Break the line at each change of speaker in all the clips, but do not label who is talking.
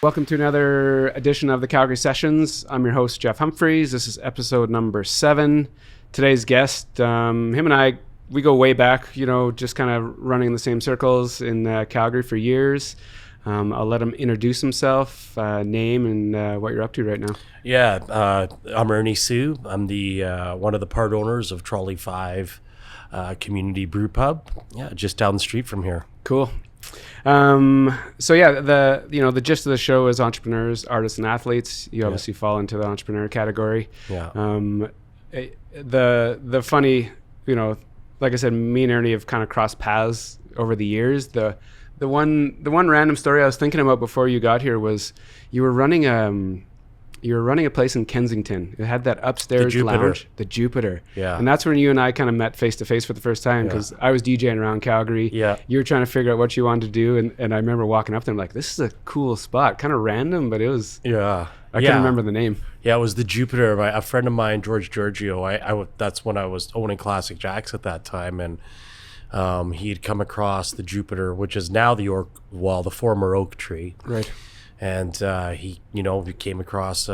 Welcome to another edition of the Calgary Sessions. I'm your host, Jeff Humphreys. This is episode number 7. Today's guest, him and I, we go way back, just kind of running in the same circles in Calgary for years. I'll let him introduce himself, name, and what you're up to right now.
Yeah, I'm Ernie Tsu. I'm the one of the part owners of Trolley 5 Community Brew Pub. Yeah, just down the street from here.
Cool. The gist of the show is entrepreneurs, artists, and athletes. You obviously fall into the entrepreneur category.
Yeah.
The funny, like I said, me and Ernie have kind of crossed paths over the years. The one random story I was thinking about before you got here was you were running a place in Kensington. It had that upstairs lounge, the Jupiter.
Yeah.
And that's when you and I kind of met face to face for the first time, because I was DJing around Calgary.
Yeah.
You were trying to figure out what you wanted to do. And I remember walking up there, I'm like, this is a cool spot. Kind of random, but it was.
Yeah.
I can't remember the name.
Yeah, it was the Jupiter. A friend of mine, George Giorgio, that's when I was owning Classic Jacks at that time. And he had come across the Jupiter, which is now the former Oak Tree.
Right.
And he came across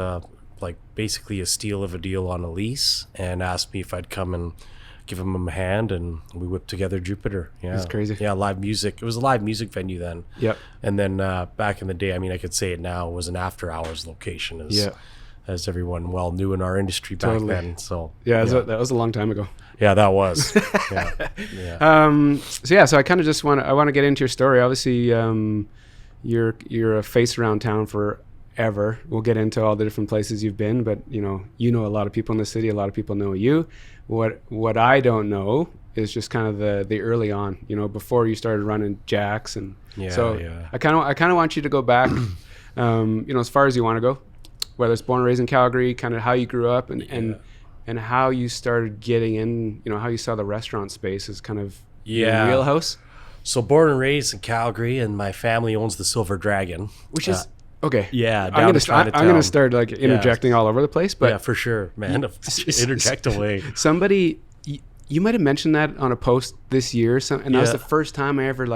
basically a steal of a deal on a lease and asked me if I'd come and give him a hand, and we whipped together Jupiter. Yeah,
that's crazy.
Yeah, live music. It was a live music venue then.
Yep.
And then back in the day, I could say it now, it was an after hours location, as everyone well knew in our industry back then. So
that was a long time ago.
Yeah, that was. Yeah.
So I kind of just want to get into your story. Obviously, you're a face around town forever. We'll get into all the different places you've been, but you know a lot of people in the city. A lot of people know you. What I don't know is just kind of the early on. Before you started running Jacks, and I kind of want you to go back. As far as you want to go, whether it's born and raised in Calgary, kind of how you grew up, and how you started getting in. How you saw the restaurant space as kind of your wheelhouse.
So born and raised in Calgary, and my family owns the Silver Dragon,
which is okay.
Yeah,
I'm gonna start interjecting all over the place, but
yeah, for sure, man. Interject away.
Somebody, you might have mentioned that on a post this year, and that was the first time I ever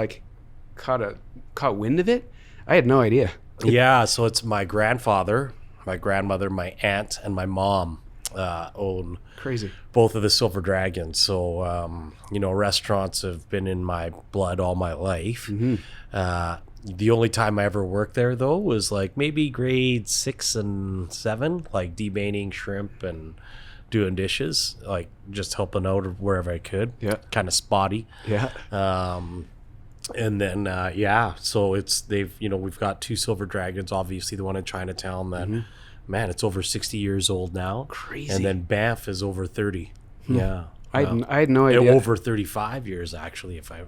caught wind of it. I had no idea.
Yeah, so it's my grandfather, my grandmother, my aunt, and my mom own both of the Silver Dragons. So restaurants have been in my blood all my life.
Mm-hmm.
The only time I ever worked there though was maybe grade 6 and 7, debeining shrimp and doing dishes, just helping out wherever I could.
Yeah,
kind of spotty.
Yeah.
And then so we've got 2 Silver Dragons, obviously the one in Chinatown that man, it's over 60 years old now.
Crazy.
And then Banff is over 30. Yeah.
I had no idea.
Over 35 years, actually, if I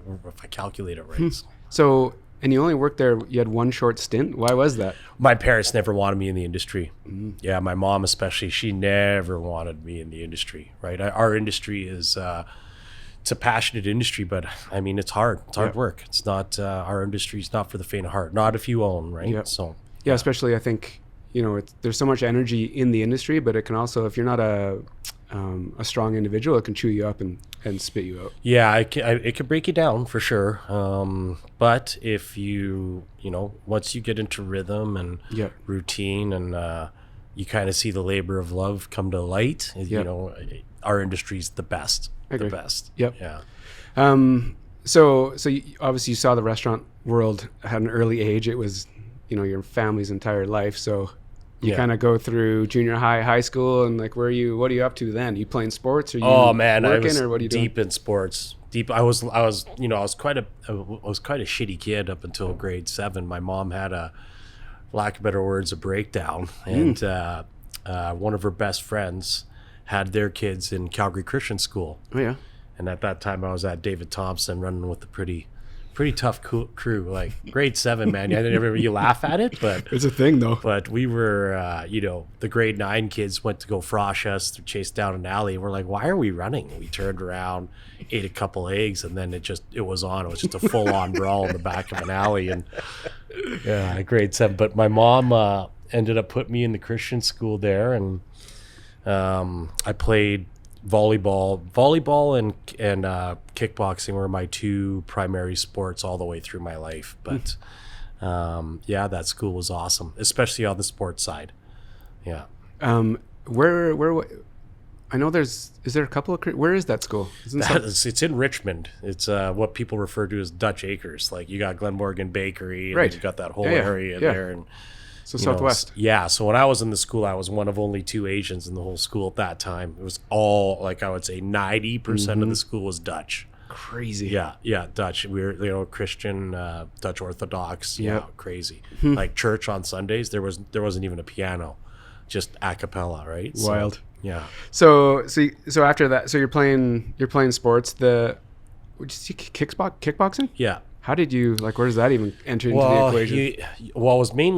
calculate it right.
So, and you only worked there, you had one short stint? Why was that?
My parents never wanted me in the industry. Mm-hmm. Yeah, my mom especially, she never wanted me in the industry, right? Our industry is, it's a passionate industry, but it's hard. It's hard work. It's not, our industry is not for the faint of heart. Not if you own, right?
Yep.
So,
yeah, especially I think, there's so much energy in the industry, but it can also, if you're not a strong individual, it can chew you up and spit you out.
Yeah, it can break you down for sure. But if you once you get into rhythm and routine, and you kind of see the labor of love come to light, our industry's the best.
I agree.
The best.
Yep.
Yeah.
So obviously you saw the restaurant world at an early age. It was, your family's entire life. So you kind of go through junior high school, and what are you up to then? You playing sports, or you working, or what are you doing?
Deep in sports. I was quite a shitty kid up until grade 7. My mom had a, lack of better words, a breakdown, and one of her best friends had their kids in Calgary Christian School.
Oh yeah.
And at that time I was at David Thompson running with a pretty tough crew, grade 7, man. You laugh at it, but
it's a thing though.
But we were, the grade 9 kids went to go frosh us, to chase down an alley. And we're like, why are we running? We turned around, ate a couple eggs, and then it was on. It was just a full on brawl in the back of an alley. And grade 7. But my mom ended up putting me in the Christian school there, and I played volleyball and kickboxing were my 2 primary sports all the way through my life. But Yeah, that school was awesome, especially on the sports side. Yeah.
Where I know is there a couple of, where is that school?
It's in Richmond. It's what people refer to as Dutch Acres. Like you got Glenmorgan Bakery, and
Right.
you got that whole
Yeah, yeah,
area
yeah.
there. And
So
you know,
Southwest.
yeah. So when I was in the school, I was one of only 2 Asians in the whole school at that time. It was all, like, I would say 90% of the school was Dutch.
Crazy.
Yeah, Dutch. We were, Christian, Dutch Orthodox. Yeah,
Yep.
crazy. Like church on Sundays, there wasn't even a piano, just a cappella, right?
Wild.
So, yeah.
So after that, so you're playing sports. Would you see kickboxing?
Yeah.
How did you, like, where does that even enter into the equation?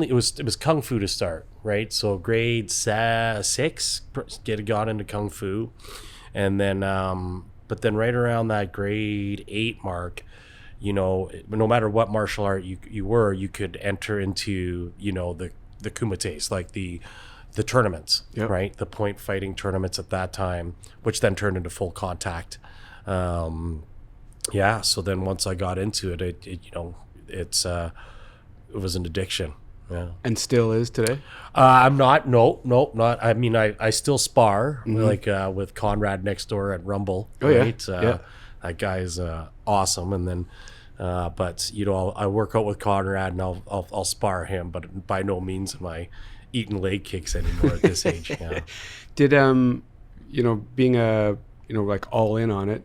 It was kung fu to start, right? So grade 6, got into kung fu, and then but then right around that grade 8 mark, no matter what martial art you could enter into the kumites, like the tournaments,
Yep.
right? The point fighting tournaments at that time, which then turned into full contact. Yeah. So then once I got into it, it was an addiction. Yeah.
And still is today?
I'm not. Nope. Not. I mean, I still spar like with Conrad next door at Rumble.
Oh, yeah.
Right?
Yeah.
That guy's awesome. And then, but I work out with Conrad and I'll spar him, but by no means am I eating leg kicks anymore at this age. Yeah.
Did being like all in on it,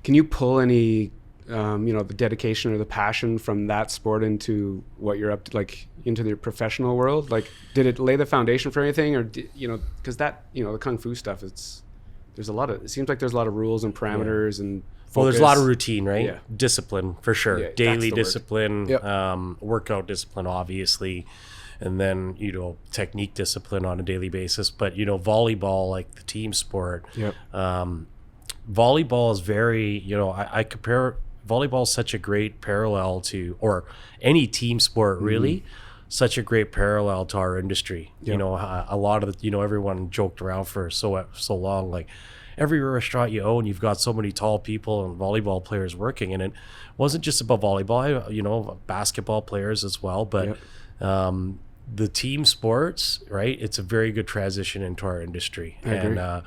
can you pull any the dedication or the passion from that sport into what you're up to, like into the professional world? Like, did it lay the foundation for anything, or because that the kung fu stuff, it seems like there's a lot of rules and parameters and focus.
Well, there's a lot of routine, right?
Yeah.
Discipline for sure.
Yeah, that's
Daily
the word.
discipline,
Yep.
Workout discipline, obviously, and then technique discipline on a daily basis. But volleyball, like the team sport,
Yep.
volleyball is very I compare volleyball is such a great parallel to, or any team sport really, such a great parallel to our industry.
Yep.
A lot of the, everyone joked around for so long, like every restaurant you own, you've got so many tall people and volleyball players working, and it wasn't just about volleyball, basketball players as well, but
Yep.
the team sports, right? It's a very good transition into our industry.
I agree.
And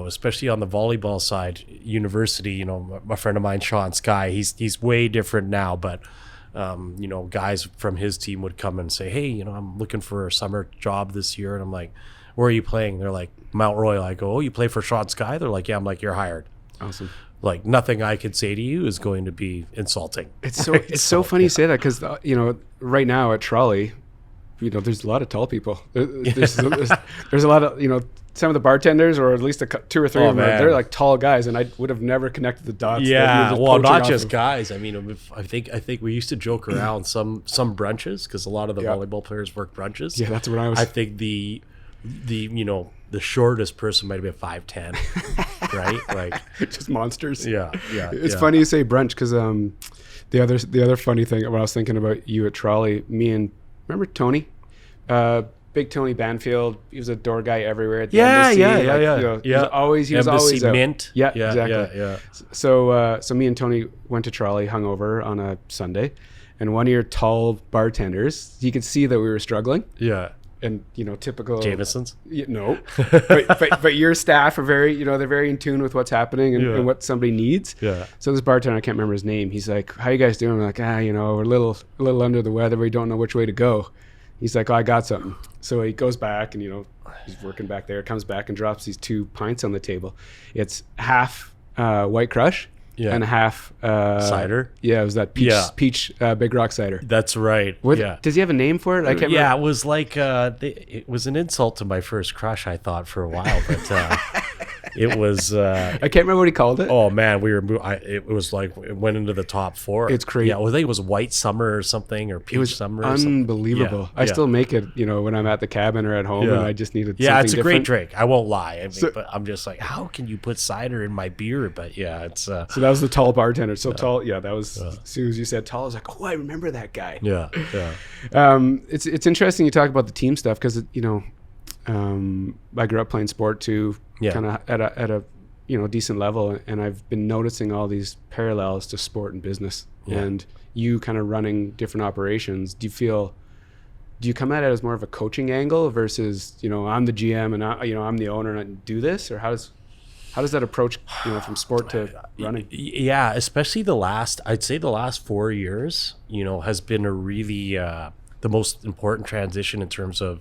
especially on the volleyball side, university, my friend of mine, Sean Sky, he's way different now, but guys from his team would come and say, hey, I'm looking for a summer job this year. And I'm like, where are you playing? They're like, Mount Royal. I go, oh, you play for Sean Sky? They're like, yeah. I'm like, you're hired.
Awesome.
Like, nothing I could say to you is going to be insulting.
It's so funny you say that, because right now at Trolley, there's a lot of tall people. There's a lot of some of the bartenders, or at least 2 or 3 of them, they're like tall guys, and I would have never connected the dots.
Yeah, well, not just
of.
guys. I mean, I think we used to joke around some brunches, because a lot of the volleyball players work brunches.
Yeah, that's what I was.
I think the shortest person might have been 5'10", right? Like
just monsters.
Yeah.
It's funny you say brunch, because the other funny thing when I was thinking about you at Trolley, remember Tony, big Tony Banfield. He was a door guy everywhere at the embassy. He was always
Embassy
out.
Mint.
Yeah, exactly.
Yeah.
So me and Tony went to Trolley hungover on a Sunday, and one of your tall bartenders, you could see that we were struggling.
Yeah.
And typical
Jameson's.
No, but your staff are very, they're very in tune with what's happening and what somebody needs.
Yeah.
So this bartender, I can't remember his name. He's like, "How you guys doing?" We're like, we're a little under the weather. We don't know which way to go. He's like, "Oh, I got something." So he goes back and he's working back there. Comes back and drops these 2 pints on the table. It's half White Crush.
Yeah.
And half
cider.
Yeah, it was that peach Big Rock cider.
That's right. Yeah.
Does he have a name for it? I can't remember.
Yeah, it was like it was an insult to my first crush, I thought, for a while, but it was.
I can't remember what he called it.
Oh man, it was like it went into the top 4.
It's crazy.
Yeah, I think it was White Summer or something, or Peach Summer.
Unbelievable.
Yeah,
I still make it, when I'm at the cabin or at home, and I just needed. Something
it's a
different.
great drink. I won't lie. But I'm just like, how can you put cider in my beer? But yeah, it's.
So that was the tall bartender. So tall. Yeah, that was. As soon as you said tall, I was like, oh, I remember that guy.
Yeah.
It's interesting you talk about the team stuff, because I grew up playing sport too.
Yeah.
Kind of at a decent level, and I've been noticing all these parallels to sport and business, and you kind of running different operations. Do you come at it as more of a coaching angle versus, I'm the GM and I'm the owner and I do this, or how does that approach, from sport to running?
Yeah, especially I'd say the last 4 years, has been a really the most important transition in terms of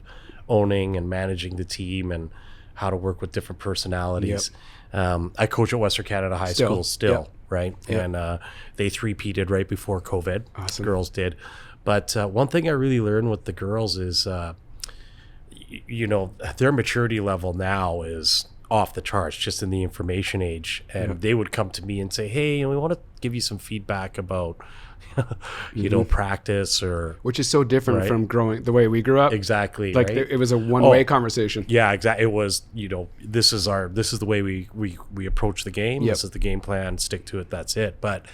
owning and managing the team and how to work with different personalities. I coach at Western Canada High School still, right? Yep. And they three-peated right before COVID.
Awesome.
Girls did. But one thing I really learned with the girls is, their maturity level now is off the charts, just in the information age. And they would come to me and say, hey, we want to give you some feedback about, practice or...
Which is so different from growing the way we grew up.
Exactly.
Like it was a one-way conversation.
Yeah, exactly. It was, this is the way we approach the game. This is the game plan, stick to it, that's it. But...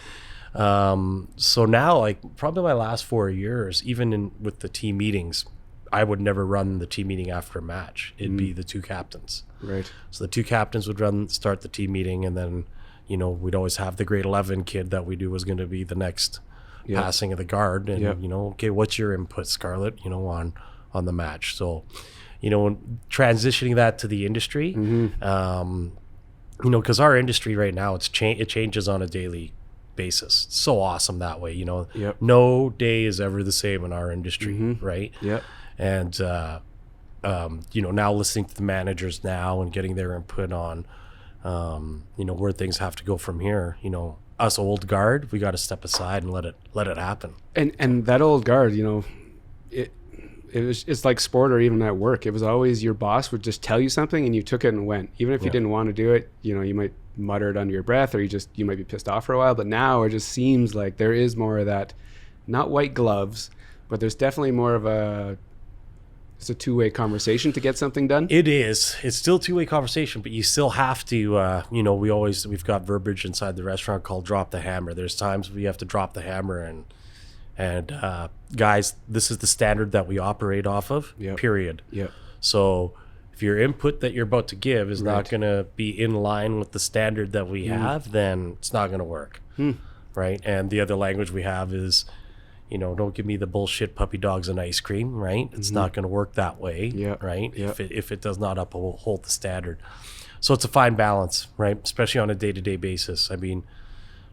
so now, like probably my last 4 years, even with the team meetings, I would never run the team meeting after a match. It'd be the two captains.
Right.
So the two captains would start the team meeting, and then, we'd always have the grade 11 kid that we knew was going to be the next passing of the guard. And, okay, what's your input, Scarlett, on the match? So, when transitioning that to the industry, because our industry right now, it changes on a daily basis. It's so awesome that way, no day is ever the same in our industry, right? And now listening to the managers now and getting their input on where things have to go from here, us old guard, we got to step aside and let it happen.
And that old guard, it's like sport or even at work, it was always your boss would just tell you something and you took it and went, even if you didn't want to do it. You might mutter it under your breath, or you might be pissed off for a while. But now it just seems like there is more of that, not white gloves, but there's definitely more of it's a two-way conversation to get something done. It's
still a two-way conversation, but you still have to, we've got verbiage inside the restaurant called drop the hammer. There's times we have to drop the hammer and guys, this is the standard that we operate off of, period. So if your input that you're about to give is not going to be in line with the standard that we have, then it's not going to work. Right. And the other language we have is, don't give me the bullshit puppy dogs and ice cream. Right. It's not going to work that way. Right. If it does not uphold the standard. So it's a fine balance, right? Especially on a day-to-day basis. I mean,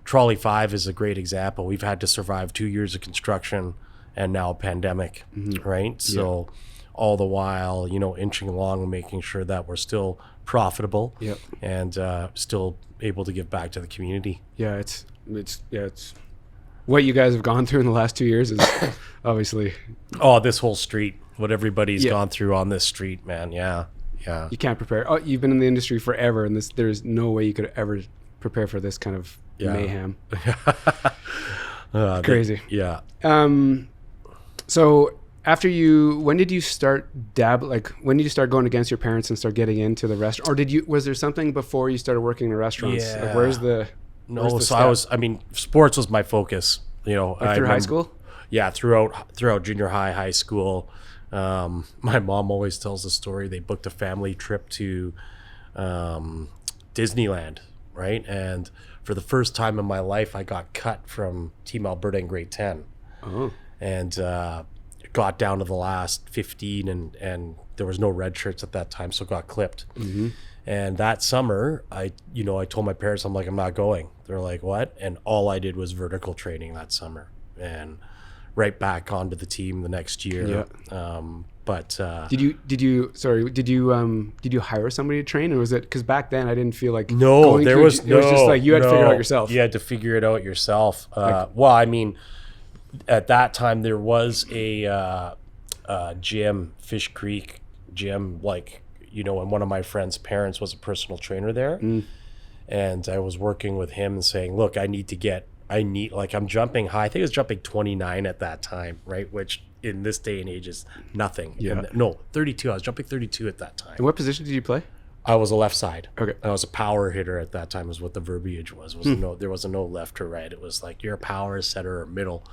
Trolley 5 is a great example. We've had to survive 2 years of construction and now a pandemic. Right. So all the while, inching along and making sure that we're still profitable and still able to give back to the community.
It's what you guys have gone through in the last 2 years is obviously.
Oh, this whole street, what everybody's gone through on this street, man. Yeah.
You can't prepare. Oh, you've been in the industry forever, and there's no way you could ever prepare for this kind of mayhem. Crazy. So after when did you start when did you start going against your parents and start getting into the restaurant? Or was there something before you started working in restaurants?
Sports was my focus,
through high school?
Yeah. Throughout junior high school. My mom always tells the story. They booked a family trip to Disneyland, right? And for the first time in my life, I got cut from Team Alberta in grade 10. And got down to the last 15 and there was no red shirts at that time, so got clipped. And that summer, I told my parents, I'm like, I'm not going. They're like, what? And all I did was vertical training that summer and right back onto the team the next year. Did you hire somebody to train, or was it because back then I didn't feel like it was just like you had to figure it out yourself? You had to figure it out yourself. At that time there was a gym, Fish Creek gym, and one of my friend's parents was a personal trainer there. And I was working with him and saying, look, I'm jumping high. I think I was jumping 29 at that time, right? Which in this day and age is nothing. 32. I was jumping 32 at that time.
And what position did you play?
I was a left side.
Okay.
I was a power hitter at that time is what the verbiage was. There was no left or right. It was like you're a power setter or middle.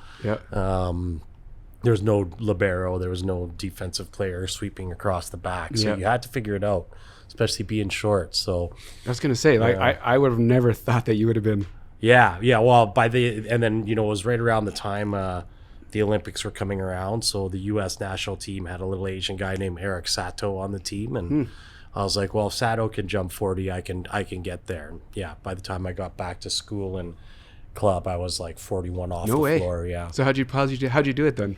there was no libero, there was no defensive player sweeping across the back, so you had to figure it out, especially being short. So
I was gonna say, like, I would have never thought that you would have been.
Yeah. Well, and then it was right around the time the Olympics were coming around, so the U.S. national team had a little Asian guy named Eric Sato on the team, and I was like, well, if Sato can jump 40, I can get there. And yeah, by the time I got back to school and club, I was like 41 off the floor. Yeah.
So how'd you do it then?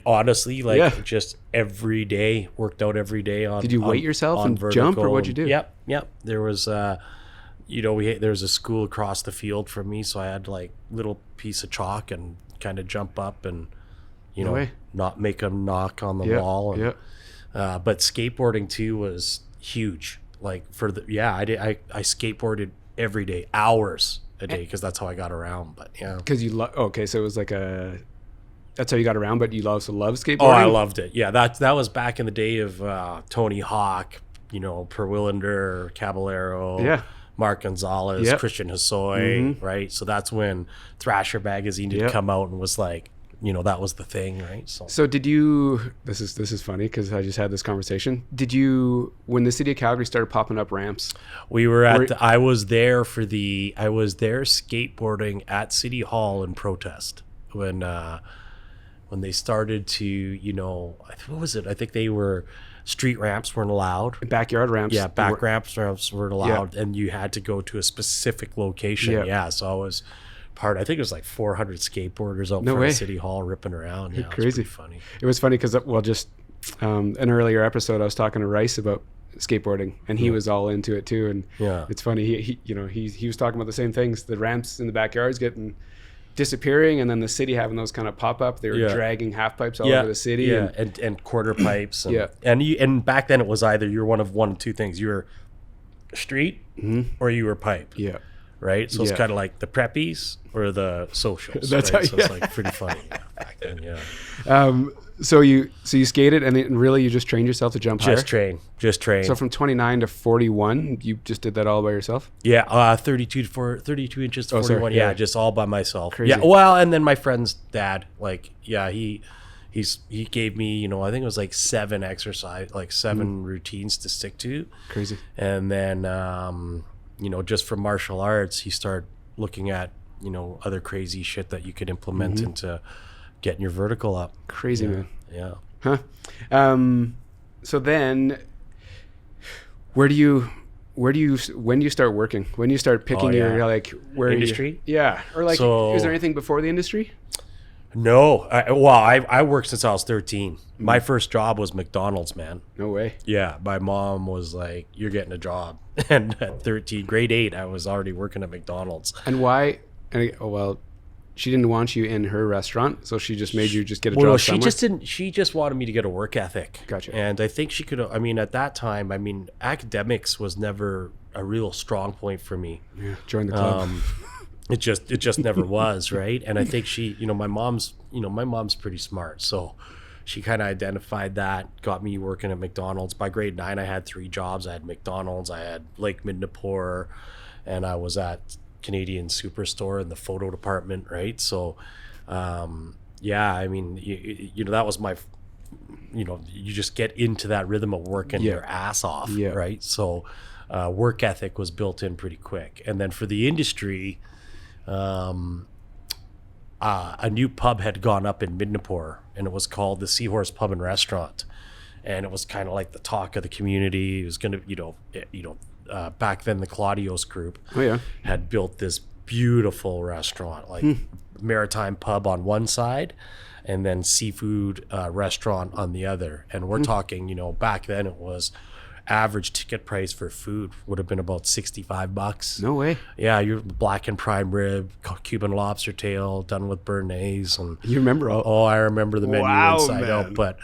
Honestly, just every day, worked out every day on.
Did you weight yourself and
vertical,
jump, or what'd you do?
Yep. There was there was a school across the field from me, so I had like little piece of chalk and kind of jump up and not make them knock on the wall. And, but skateboarding too was huge. Like I skateboarded every day, hours a day, because that's how I got around. But yeah,
because so it was like that's how you got around, but you also love skateboarding?
Oh, I loved it. Yeah, that was back in the day of Tony Hawk, Per Willander, Caballero, Mark Gonzalez, Christian Hosoi, right? So that's when Thrasher magazine did come out and was like, that was the thing, right?
So did you, this is funny because I just had this conversation. Did you, when the city of Calgary started popping up ramps?
I was there skateboarding at City Hall in protest when they started to, what was it? I think they were, street ramps weren't allowed.
Backyard ramps.
Yeah, ramps weren't allowed, and you had to go to a specific location. Yeah, so I was I think it was like 400 skateboarders out front of City Hall ripping around. Yeah,
crazy.
It was pretty funny.
It was funny because, just an earlier episode, I was talking to Rice about skateboarding, and he was all into it too. And it's funny, he was talking about the same things. The ramps in the backyards getting disappearing, and then the city having those kind of pop up. They were dragging half pipes all over the city,
and quarter pipes, and back then it was either you're one of two things: you were street or you were pipe, right? So it's kind of like the preppies or the socials. That's right? So it's like pretty funny back then.
So you skated, and really you just trained yourself to jump higher?
Just train.
So from 29 to 41, you just did that all by yourself?
Yeah, 32 inches to 41. Yeah, just all by myself.
Crazy.
Yeah, well, and then my friend's dad, he gave me, I think it was like 7 routines to stick to.
Crazy.
And then, just for martial arts, he started looking at, other crazy shit that you could implement into getting your vertical up.
Crazy, man.
Yeah.
Huh. So then when do you start working? When do you start picking your where
industry?
Or is there anything before the industry?
No. I worked since I was 13. My first job was McDonald's, man.
No way.
Yeah. My mom was like, you're getting a job. And at 13, grade 8, I was already working at McDonald's.
And why? She didn't want you in her restaurant, so she just made you just get a job somewhere?
She just wanted me to get a work ethic.
Gotcha.
And I think she could, at that time, academics was never a real strong point for me.
Yeah, join the club.
It just never was, right? And I think she, my mom's pretty smart, so she kind of identified that, got me working at McDonald's. By grade 9, I had 3 jobs. I had McDonald's, I had Lake Midnapore, and I was at Canadian Superstore in the photo department, right? So that was my, you just get into that rhythm of working your ass off, right? So work ethic was built in pretty quick. And then for the industry, a new pub had gone up in Midnapore, and it was called the Seahorse Pub and Restaurant, and it was kind of like the talk of the community. It was going to, back then the Claudios group had built this beautiful restaurant, like maritime pub on one side and then seafood restaurant on the other. And we're talking, back then it was average ticket price for food would have been about $65.
No way.
Yeah, your black and prime rib, Cuban lobster tail done with béarnaise, and
you remember
I remember the menu inside out. But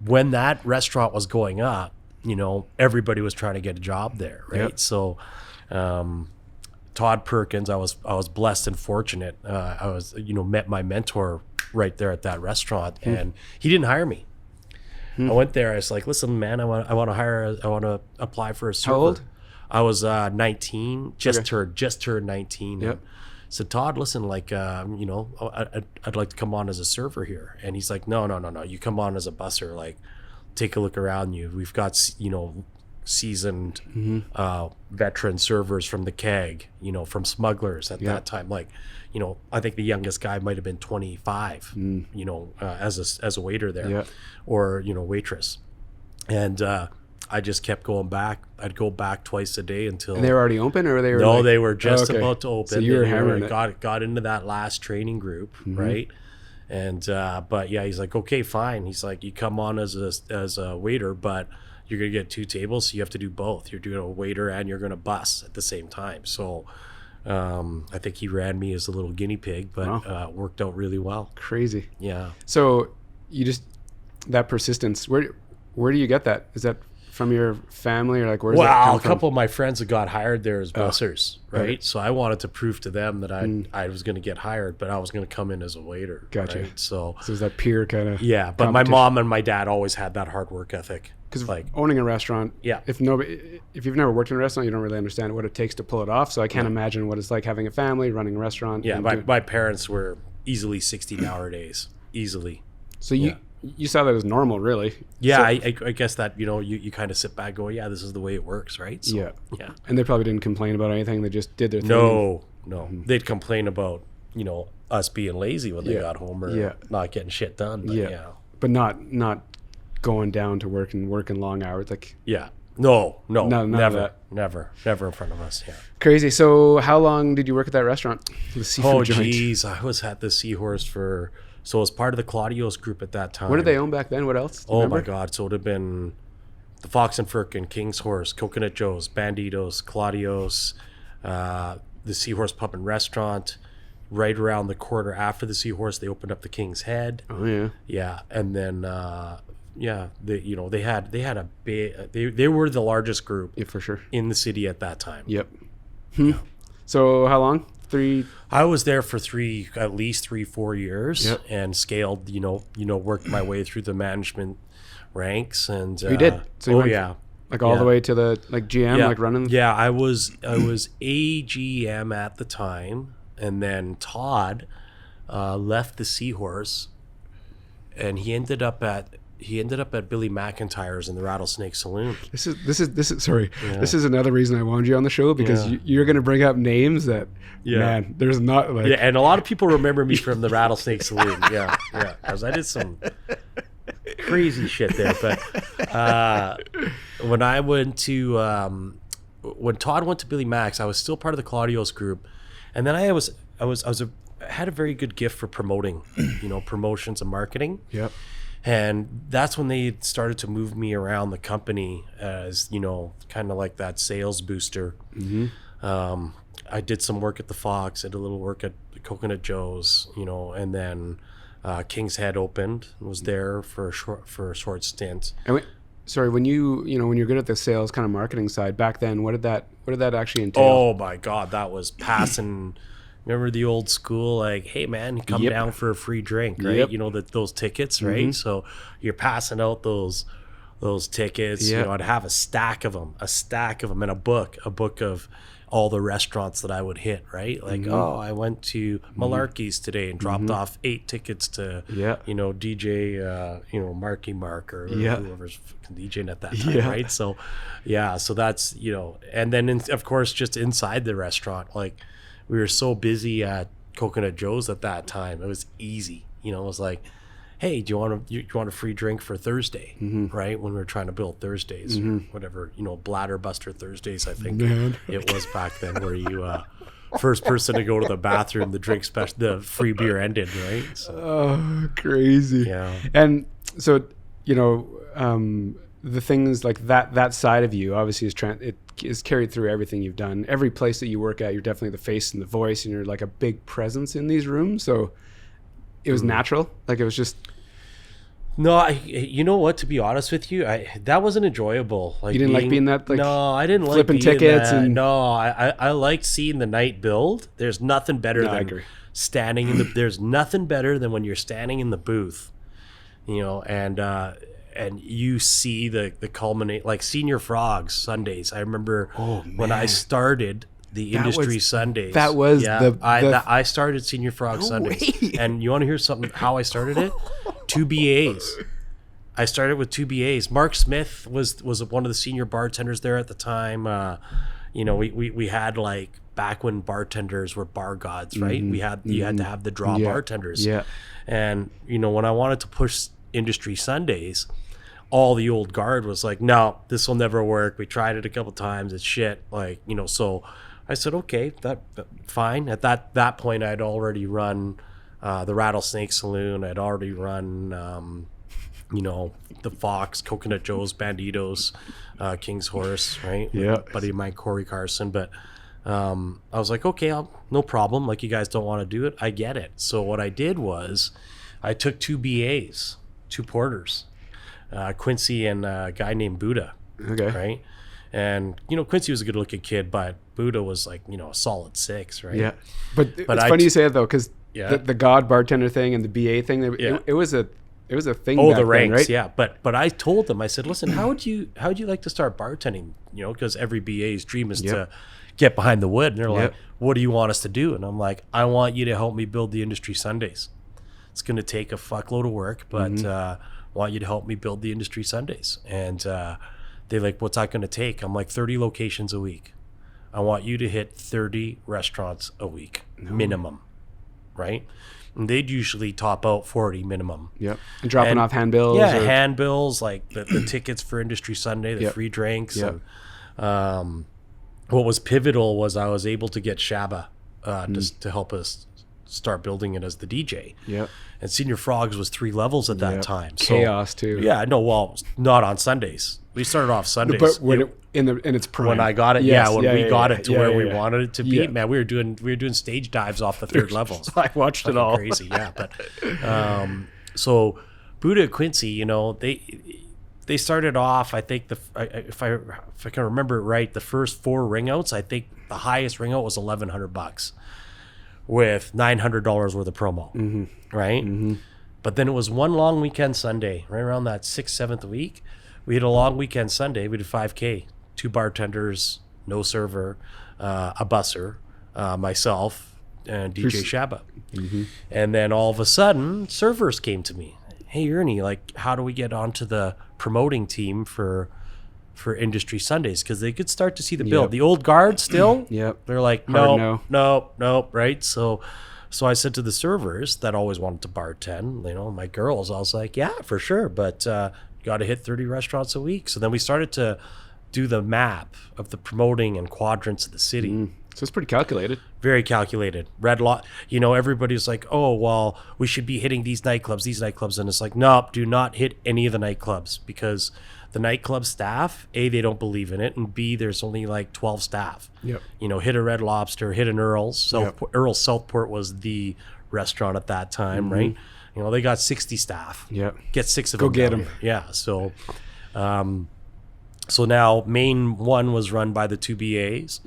when that restaurant was going up, everybody was trying to get a job there, right? Yep. So Todd Perkins, I was blessed and fortunate. I was met my mentor right there at that restaurant, and he didn't hire me. I went there. I was like, "Listen, man, I want to apply for a server."
How old?
I was 19, just turned 19.
Yep.
said, Todd, listen, like, I'd like to come on as a server here. And he's like, no, you come on as a busser. Like, take a look around you. We've got, seasoned veteran servers from the keg, from Smugglers at that time. Like, I think the youngest guy might have been 25, as a waiter there, or, waitress. And I just kept going back. I'd go back twice a day until.
And they were already open, or they were?
No, they were just about to open.
So you were hammering it.
Got into that last training group, right? And but yeah, he's like, okay, fine. He's like, you come on as a waiter, but you're gonna get 2 tables, so you have to do both. You're doing a waiter and you're gonna bus at the same time. So I think he ran me as a little guinea pig, but worked out really well.
Crazy.
Yeah.
So you just that persistence. Where do you get that? Is that from your family, or like where's that come
a
from?
couple of my friends that got hired there as bussers, right? So I wanted to prove to them that I was going to get hired, but I was going to come in as a waiter.
Gotcha.
Right? So
is that peer kind of
but my mom and my dad always had that hard work ethic.
Because like owning a restaurant, if you've never worked in a restaurant, you don't really understand what it takes to pull it off. So I can't imagine what it's like having a family, running a restaurant.
Yeah, my parents were easily 16-hour days, easily.
So you saw that as normal, really.
Yeah,
So,
I guess that, you kind of sit back and go, yeah, this is the way it works, right? So, yeah.
And they probably didn't complain about anything. They just did their thing.
No. They'd complain about, us being lazy when they got home or not getting shit done. But,
But not going down to work and working long hours. Like
No,
never
in front of us. Yeah.
Crazy. So how long did you work at that restaurant? The seafood joint?
Geez, I was at the Seahorse so it was part of the Claudio's group at that time.
What did they own back then? What else?
Oh my God. So it would have been the Fox and Firkin, King's Horse, Coconut Joe's, Banditos, Claudio's, the Seahorse Pub and Restaurant. Right around the corner after the Seahorse, they opened up the King's Head.
Oh yeah.
Yeah. And then, they had a big, they were the largest group
for sure
in the city at that time.
Yep. So how long? 3?
I was there for at least 3-4 years, and scaled, worked my way through the management ranks. And
you did. So you went, like all the way to the GM, like running.
Yeah, I was AGM at the time, and then Todd left the Seahorse, and he ended up at Billy McIntyre's in the Rattlesnake Saloon. This is
sorry. Yeah. This is another reason I wanted you on the show, because you're going to bring up names that man, there's not
and a lot of people remember me from the Rattlesnake Saloon. Because I did some crazy shit there. But when I went to when Todd went to Billy Mac's, I was still part of the Claudio's group, and then I had a very good gift for promoting, promotions and marketing.
Yep.
And that's when they started to move me around the company as, kind of like that sales booster. I did some work at the Fox, I did a little work at Coconut Joe's, and then King's Head opened and was there for a short stint.
And when you're good at the sales kind of marketing side back then, what did that actually entail?
Oh my God, that was passing. Remember the old school, like, hey man, come down for a free drink, right? Those tickets, right? So you're passing out those tickets. I'd have a stack of them, and a book of all the restaurants that I would hit, right? Like, I went to Malarkey's today and dropped off 8 tickets to, DJ, Marky Mark or whoever's DJing at that time, right? So, so that's, and then of course, just inside the restaurant, like, we were so busy at Coconut Joe's at that time. It was easy. It was like, hey, do you want a free drink for Thursday? Right? When we were trying to build Thursdays or whatever, Bladder Buster Thursdays, I think it was back then, where you first person to go to the bathroom, the free beer ended, right? So,
oh, crazy.
Yeah.
And so, the things like that side of you obviously it is carried through everything you've done. Every place that you work at, you're definitely the face and the voice, and you're like a big presence in these rooms. So it was natural. Like, it was just.
No, you know what? To be honest with you, that wasn't enjoyable. Like,
you didn't like being that. Like,
no, I didn't like
flipping tickets and.
No, I liked seeing the night build. There's nothing better than standing in the. There's nothing better than when you're standing in the booth, and you see the culminate, like Senior Frogs Sundays. I remember when I started, the industry Sundays.
That was
I started Senior Frog Sundays.
way.
And you want to hear something, how I started it? 2 BAs. I started with 2 BAs. Mark Smith was one of the senior bartenders there at the time. We had like, back when bartenders were bar gods, right? You had to have the draw bartenders.
Yeah.
And, when I wanted to push industry Sundays, all the old guard was like, no, this will never work. We tried it a couple times. It's shit. Like, so I said, okay, that fine. At that point, I'd already run the Rattlesnake Saloon. I'd already run, the Fox, Coconut Joe's, Banditos, King's Horse, right?
Yeah.
With a buddy of mine, Corey Carson. But I was like, okay, no problem. Like, you guys don't want to do it. I get it. So what I did was I took 2 BAs, 2 porters, Quincy and a guy named Buddha.
Okay.
Right. And, Quincy was a good looking kid, but Buddha was like, a solid 6, right?
Yeah. But it's funny you say it though, because the God bartender thing and the BA thing, it was a thing.
Oh,
back
the ranks,
then, right?
yeah. But I told them, I said, listen, how would you like to start bartending? Because every BA's dream is to get behind the wood. And they're like, what do you want us to do? And I'm like, I want you to help me build the industry Sundays. It's going to take a fuckload of work, but I want you to help me build the industry Sundays. And they're like, what's that going to take? I'm like, 30 locations a week. I want you to hit 30 restaurants a week, minimum, right? And they'd usually top out 40 minimum.
Yep. And dropping off handbills.
Yeah, handbills, like the tickets for Industry Sunday, the free drinks.
Yep.
And what was pivotal was I was able to get Shabba just to help us start building it as the DJ.
Yep.
And Senior Frogs was 3 levels at that time. So,
Chaos too.
Yeah, no, well, not on Sundays. We started off Sundays.
But when in its prime.
When I got it,
Yes.
we got it to where we
yeah.
wanted it to be, man, we were doing stage dives off the 3rd levels.
I watched it all.
Crazy, yeah. But so Buddha Quincy, they started off. I think if I can remember it right, the first 4 ring outs, I think the highest ring out was $1,100 with $900 worth of promo, right? Mm-hmm. But then it was one long weekend Sunday, right around that 6th, 7th week. We had a long weekend Sunday. We did 5K, 2 bartenders, no server, a busser, myself, and DJ Shabba. Mm-hmm. And then all of a sudden, servers came to me. Hey, Ernie, like, how do we get onto the promoting team for Industry Sundays? Because they could start to see the build. The old guard still, they're like, no, right? So I said to the servers that always wanted to bartend, my girls, I was like, yeah, for sure, but got to hit 30 restaurants a week. So then we started to do the map of the promoting and quadrants of the city.
So it's pretty calculated.
Very calculated. Red lot. Everybody's like, oh, well, we should be hitting these nightclubs. And it's like, no, do not hit any of the nightclubs, because the nightclub staff, A, they don't believe in it, and B, there's only like 12 staff.
Yep.
Hit a Red Lobster, hit an Earl's. Earl's Southport was the restaurant at that time, right? They got 60 staff.
Yep.
Get 6 of
them.
Go
get them.
Here. Yeah. So now main one was run by the 2 BAs.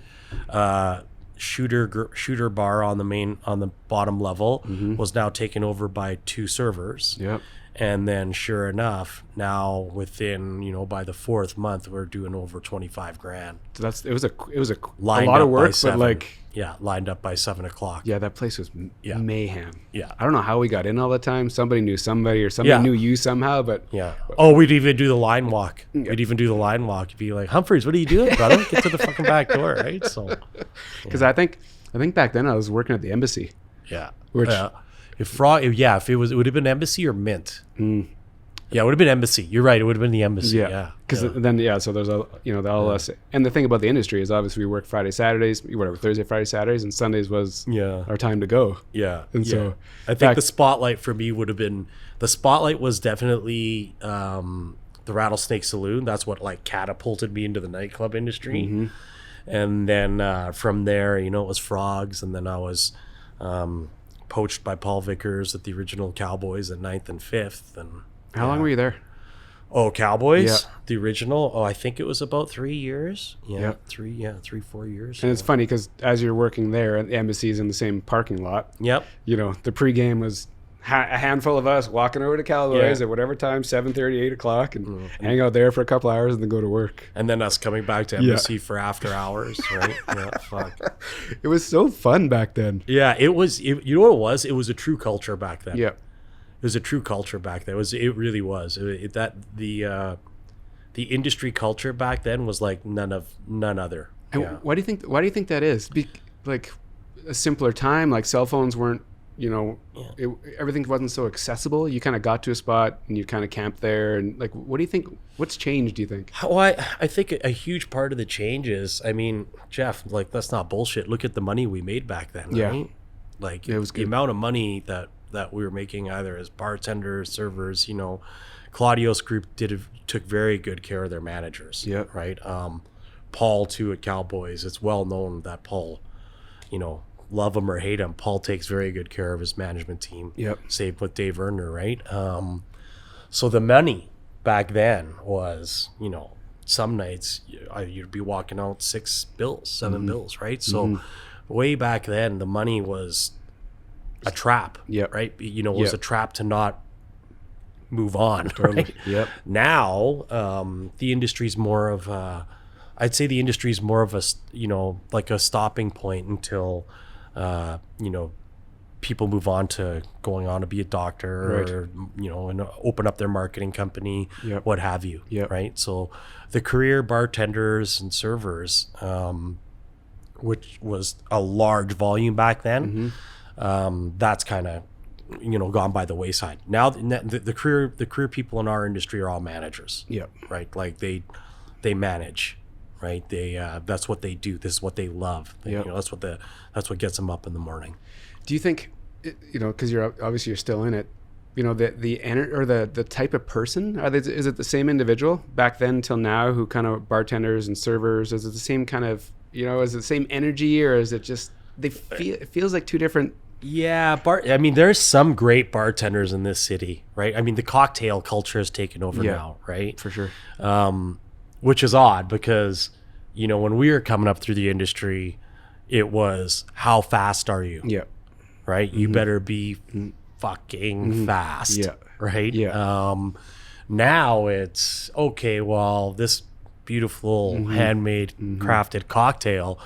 Shooter bar on the bottom level was now taken over by 2 servers.
Yep.
And then sure enough, now within, by the 4th month, we're doing over 25 grand.
So it was a lot of work, but like,
lined up by 7 o'clock.
Yeah, that place was mayhem.
Yeah.
I don't know how we got in all the time. Somebody knew somebody, or somebody knew you somehow, but
we'd even do the line walk. We'd even do the line walk. You'd be like, Humphreys, what are you doing, brother? Get to the fucking back door, right? So,
because I think back then I was working at the embassy.
Yeah.
Which
if it would have been embassy or mint. Yeah, it would have been embassy. You're right. It would have been the embassy. Yeah.
Because then, so there's all us. And the thing about the industry is obviously we work Friday, Saturdays, Thursday, Friday, Saturdays, and Sundays was our time to go.
Yeah.
And so
I think the spotlight for me was definitely the Rattlesnake Saloon. That's what like catapulted me into the nightclub industry. Mm-hmm. And then from there, it was Frogs. And then I was poached by Paul Vickers at the original Cowboys at 9th and 5th. And
how long were you there?
Oh, Cowboys, the original. Oh, I think it was about 3 years. Yeah, 4 years.
And it's funny because as you're working there, the embassy's in the same parking lot.
Yep.
The pregame was a handful of us walking over to Cowboys at whatever time, 7:30, 8 o'clock, and hang out there for a couple hours and then go to work.
And then us coming back to embassy for after hours, right? Yeah, fuck.
It was so fun back then.
Yeah, it was. You know what it was? It was a true culture back then.
Yeah.
It was a true culture back then. It really was. The industry culture back then was like none other.
And why do you think that is? Like a simpler time, like cell phones weren't, everything wasn't so accessible. You kind of got to a spot and you kind of camped there. And like, what do you think? What's changed, do you think?
Well, I think a huge part of the change is, I mean, Jeff, like, that's not bullshit. Look at the money we made back then, right?
Yeah.
Like,
it was
the
good.
amount of money that we were making either as bartenders, servers, Claudio's group took very good care of their managers.
Yeah.
Right. Paul too at Cowboys. It's well known that Paul, love him or hate him, Paul takes very good care of his management team.
Yep.
Same with Dave Erner, right? So the money back then was, some nights you'd be walking out 6 bills, 7 bills, right? So way back then, the money was a trap, right? It was a trap to not move on.
Totally.
Right?
Yep.
Now, the industry's more of I'd say the industry is more of a, like a stopping point until, people move on to going on to be a doctor
Right.
or, and open up their marketing company, what have you.
Yep.
Right. So the career bartenders and servers, which was a large volume back then, that's kind of, gone by the wayside. Now the career people in our industry are all managers.
Yep.
Right. Like they manage. Right, that's what they do. This is what they love. That's what gets them up in the morning.
Do you think, because you're still in it, the type of person, is it the same individual back then till now who kind of bartenders and servers? Is it the same kind of, is it the same energy, or is it just it feels like two different?
Yeah, I mean, there's some great bartenders in this city, right? I mean, the cocktail culture has taken over now, right?
For sure.
Which is odd because, when we were coming up through the industry, it was, how fast are you?
Yeah.
Right? You better be fucking fast.
Yeah.
Right?
Yeah.
Now it's, okay, well, this beautiful handmade crafted cocktail,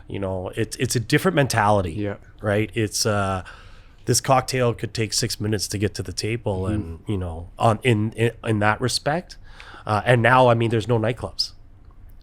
it's a different mentality.
Yeah.
Right? It's this cocktail could take 6 minutes to get to the table, and in that respect. And now, I mean, there's no nightclubs,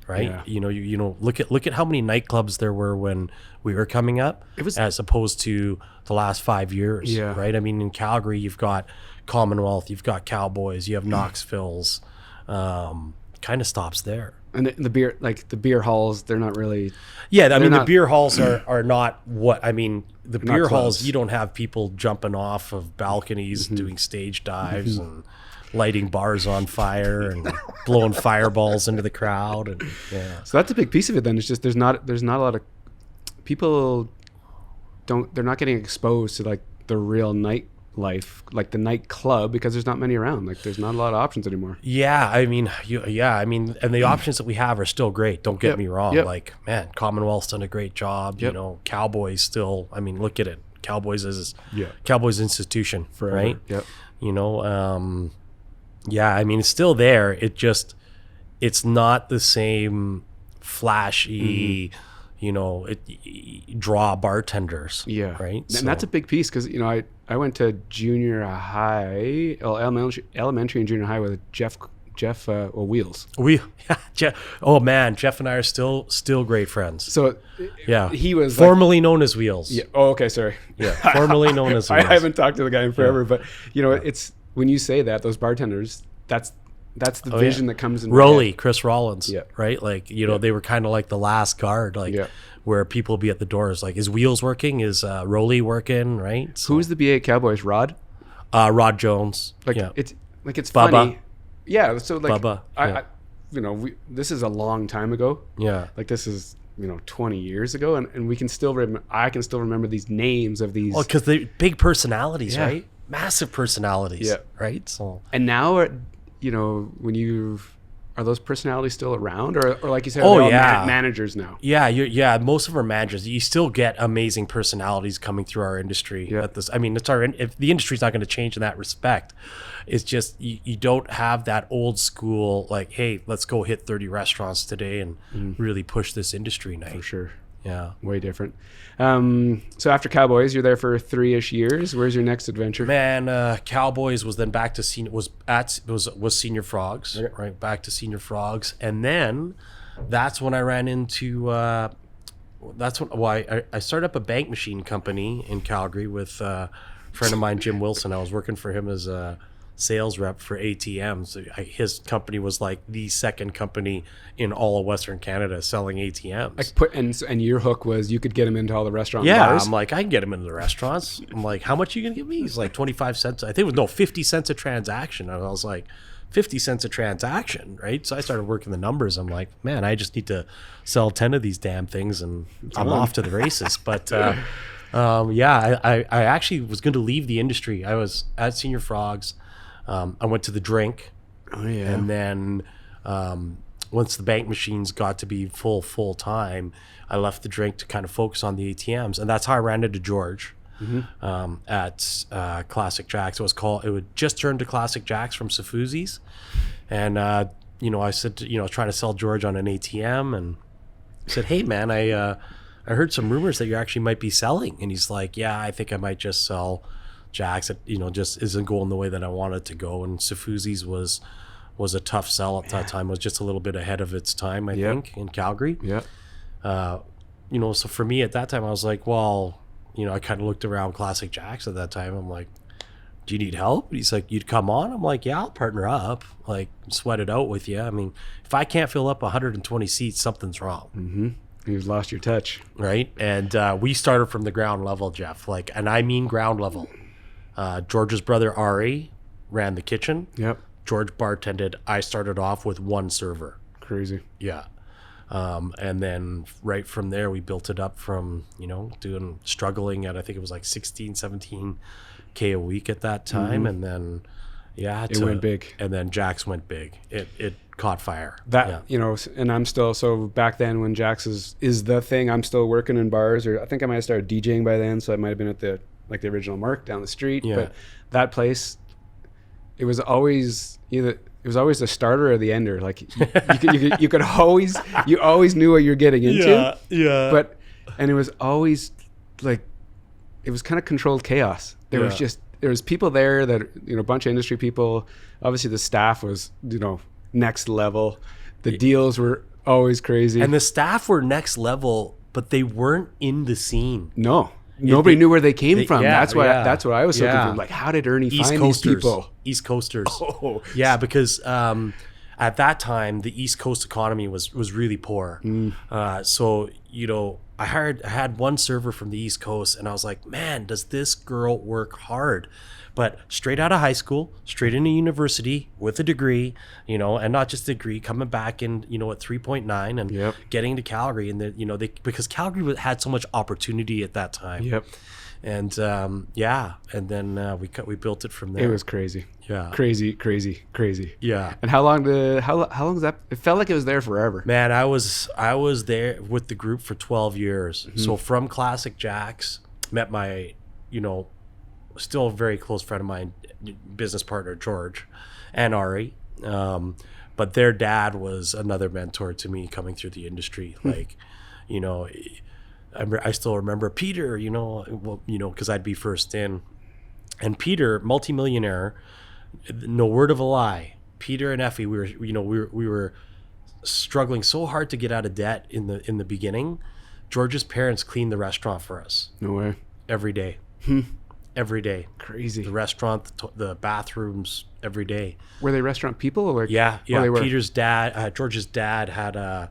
right?
Yeah.
Look at how many nightclubs there were when we were coming up, as opposed to the last 5 years, right? I mean, in Calgary, you've got Commonwealth, you've got Cowboys, you have Knoxville's, kind of stops there.
And the beer halls, they're not really.
Yeah, I mean, the beer halls are not what, I mean, the beer halls,
clubs.
you don't have people jumping off of balconies, doing stage dives and lighting bars on fire and blowing fireballs into the crowd. And
So that's a big piece of it then. It's just there's not a lot of people they're not getting exposed to like the real nightlife, like the nightclub, because there's not many around. Like there's not a lot of options anymore.
Yeah, I mean, and the options that we have are still great. Don't get me wrong.
Yep.
Like, man, Commonwealth's done a great job.
Yep.
Cowboys still, I mean, look at it. Cowboys is
Yeah.
Cowboys institution,
Forever.
right?
Yep.
Yeah, I mean, it's still there. It's not the same flashy, draw bartenders.
Yeah.
Right.
And that's a big piece because, I went to junior high, elementary and junior high with Jeff Wheels.
Jeff and I are still great friends.
So
yeah,
he was
formerly known as Wheels.
Yeah. Oh, okay. Sorry.
Yeah. Formerly known as Wheels.
I haven't talked to the guy in forever, but it's when you say that, those bartenders, that's the vision that comes in.
Rolly, Chris Rollins.
Yeah.
Right. Like, they were kind of like the last guard, like where people be at the doors. Like, is Wheels working? Is Rolly working? Right. So,
who's the BA Cowboys? Rod?
Rod Jones.
It's
Bubba.
funny. Yeah. So like,
Bubba.
this is a long time ago.
Yeah.
Like this is, 20 years ago. And we can still I can still remember these names of these.
Well, because they're big personalities,
Yeah.
right? Massive personalities.
Yeah.
Right. So.
And now, when you are those personalities still around, or like you said,
Oh,
are they all
yeah.
managers now?
Yeah, yeah. Most of our managers, you still get amazing personalities coming through our industry.
Yeah.
At this, I mean, if the industry's not going to change in that respect, it's just you don't have that old school like, hey, let's go hit 30 restaurants today and really push this industry night.
For sure.
Yeah.
Way different. So after Cowboys, you're there for 3-ish years. Where's your next adventure?
Man, Cowboys was then back to Senior Frogs, right? Back to Senior Frogs, and then that's when I ran into. I started up a bank machine company in Calgary with a friend of mine, Jim Wilson. I was working for him as a sales rep for ATMs. His company was like the second company in all of Western Canada selling ATMs.
And your hook was you could get him into all the restaurant
Yeah,
bars.
I'm like, I can get him into the restaurants. I'm like, how much are you gonna give me? He's like 25 cents. I think it was 50 cents a transaction. And I was like, 50 cents a transaction, right? So I started working the numbers. I'm like, man, I just need to sell 10 of these damn things and I'm off to the races. But I actually was going to leave the industry. I was at Senior Frogs. I went to the drink.
Oh yeah.
And then once the bank machines got to be full time, I left the drink to kind of focus on the ATMs. And that's how I ran into George at Classic Jack's. It would just turn to Classic Jack's from Safuzi's. And, I said, trying to sell George on an ATM. And I said, hey, man, I heard some rumors that you actually might be selling. And he's like, yeah, I think I might just sell Jack's. It, just isn't going the way that I want it to go. And Safuzi's was a tough sell at that time. It was just a little bit ahead of its time, I think, in Calgary.
Yeah.
So for me at that time, I was like, well, I kind of looked around Classic Jack's at that time. I'm like, do you need help? And he's like, you'd come on? I'm like, yeah, I'll partner up, like sweat it out with you. I mean, if I can't fill up 120 seats, something's wrong.
Mm-hmm. You've lost your touch.
Right. And we started from the ground level, Jeff, and I mean ground level. George's brother, Ari, ran the kitchen.
Yep.
George bartended. I started off with one server.
Crazy.
Yeah. And then right from there, we built it up from, struggling at, I think it was like 16, 17K a week at that time. And then, it
went big.
And then Jack's went big. It caught fire.
And I'm still, so back then when Jack's is the thing, I'm still working in bars, or I think I might have started DJing by then. So I might have been at the original Mark down the street.
Yeah.
But that place, it was always the starter or the ender. Like you could always, you always knew what you're getting into.
Yeah.
And it was always like, it was kind of controlled chaos. There was people there that, a bunch of industry people. Obviously the staff was, next level. The deals were always crazy.
And the staff were next level, but they weren't in the scene.
No. Nobody knew where they came from. That's what I was so
Yeah.
confused. Like, how did Ernie
East
find
Coasters.
these people?
East Coasters.
Oh.
Yeah, because at that time the East Coast economy was really poor. So I had one server from the East Coast, and I was like, man, does this girl work hard? But straight out of high school, straight into university with a degree, and not just a degree, coming back in, at 3.9 and getting to Calgary, and because Calgary had so much opportunity at that time.
Yep.
And and then we built it from there.
It was crazy.
Yeah.
Crazy.
Yeah.
And how long was that? It felt like it was there forever.
Man, I was there with the group for 12 years. So from Classic Jack's, met my, still a very close friend of mine, business partner, George, and Ari. But their dad was another mentor to me coming through the industry. Like, I still remember Peter, because I'd be first in. And Peter, multimillionaire, no word of a lie. Peter and Effie, we were struggling so hard to get out of debt in the beginning. George's parents cleaned the restaurant for us.
No way.
Every day. Every day.
Crazy.
The restaurant, the bathrooms, every day.
Were they restaurant people? Or
Yeah.
they were.
Peter's dad, George's dad had a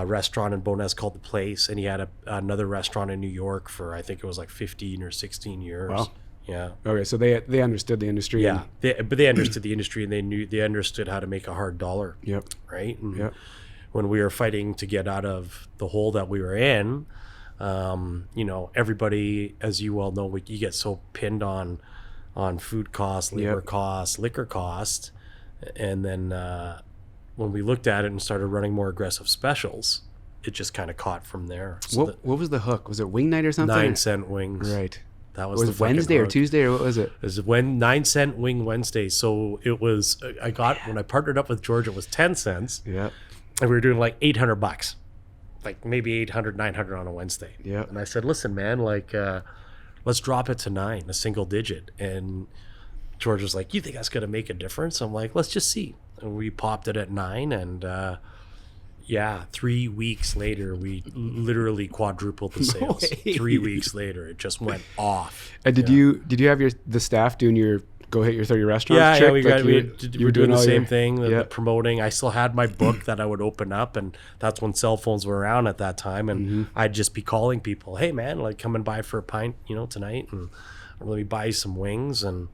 restaurant in Bowness called The Place, and he had another restaurant in New York for, I think it was like 15 or 16 years.
Wow.
Yeah.
Okay, so they understood the industry.
Yeah. They understood the industry, and they understood how to make a hard dollar.
Yep.
Right? And
Yep.
when we were fighting to get out of the hole that we were in, everybody, as you well know, you get so pinned on food costs, labor costs, liquor costs, and then when we looked at it and started running more aggressive specials, it just kind of caught from there. So
what was the hook? Was it wing night or something?
9-cent wings.
Right.
That was
it Wednesday or Tuesday or what was it?
It was 9-cent wing Wednesday. So it was, when I partnered up with George, it was 10 cents.
Yeah.
And we were doing like $800, like maybe 800, 900 on a Wednesday.
Yeah.
And I said, listen, man, like, let's drop it to 9, a single digit. And George was like, you think that's going to make a difference? I'm like, let's just see. And we popped it at 9 and, 3 weeks later, we literally quadrupled the sales. 3 weeks later, it just went off.
And did you have the staff doing your go hit your 30 restaurants?
Yeah,
trick?
we were doing the same thing, the promoting. I still had my book that I would open up, and that's when cell phones were around at that time. And I'd just be calling people, hey man, like come and by for a pint, tonight, and let me buy you some wings, and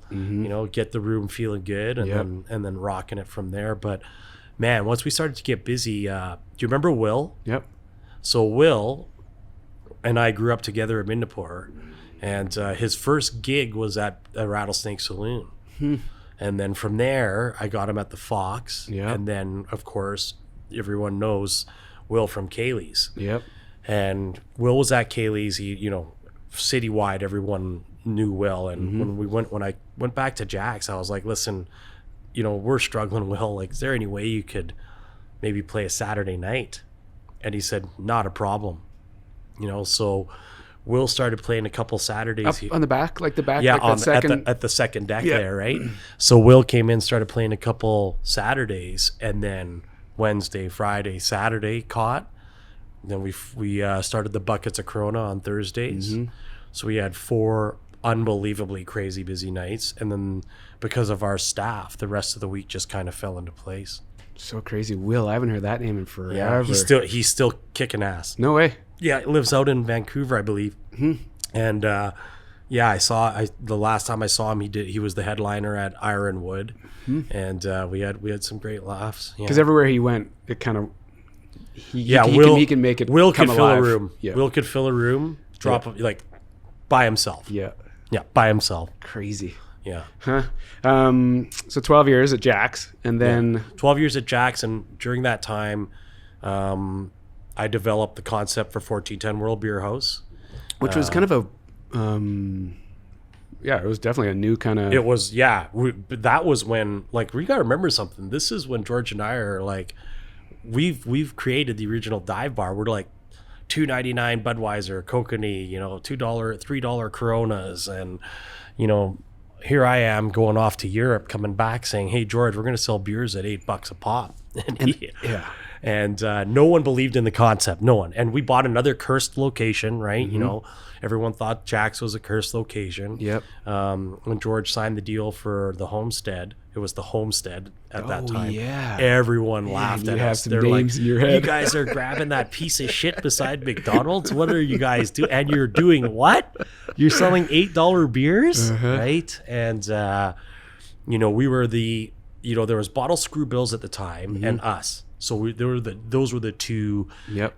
get the room feeling good, and then rocking it from there. But man, once we started to get busy, do you remember Will?
Yep.
So Will and I grew up together at Mindapore, and his first gig was at a Rattlesnake Saloon. And then from there, I got him at the Fox.
Yep.
And then, of course, everyone knows Will from Kaylee's.
Yep.
And Will was at Kaylee's. He, citywide, everyone knew Will. And when I went back to Jack's, I was like, listen, we're struggling, Will. Like, is there any way you could maybe play a Saturday night? And he said, not a problem. So Will started playing a couple Saturdays.
Up on the back, like the back,
yeah,
like
at the second deck there, right? So Will came in, started playing a couple Saturdays, and then Wednesday, Friday, Saturday caught. Then we started the Buckets of Corona on Thursdays. So we had 4 unbelievably crazy busy nights, and then because of our staff, the rest of the week just kind of fell into place.
So crazy. Will, I haven't heard that name in forever.
Yeah, he's still kicking ass.
No way.
Yeah, he lives out in Vancouver, I believe. And the last time I saw him, he was the headliner at Ironwood, and we had some great laughs.
Because everywhere he went, it kind of he can make it.
Will could
come
fill
alive.
a room. Yeah. Will could fill a room, like by himself.
Yeah,
by himself.
Crazy.
Yeah.
Huh. So 12 years at Jack's, and then
12 years at Jack's, and during that time, I developed the concept for 1410 World Beer House,
which was kind of a it was definitely a new kind of.
It was, but that was when, like, we gotta remember something. This is when George and I are like, we've created the original dive bar. We're like $2.99 Budweiser, Kokanee, $2, $3 Coronas, and here I am going off to Europe, coming back saying, hey George, we're gonna sell beers at $8 a pop, and no one believed in the concept, no one. And we bought another cursed location, right? Everyone thought Jack's was a cursed location.
Yep.
When George signed the deal for the Homestead, it was the Homestead at that time.
Yeah.
Everyone laughed at us. They're like,
in your head.
you guys are grabbing that piece of shit beside McDonald's? What are you guys doing? And you're doing what? You're selling $8 beers? Right? And, we were there was Bottle Screw Bills at the time and us. So those were the two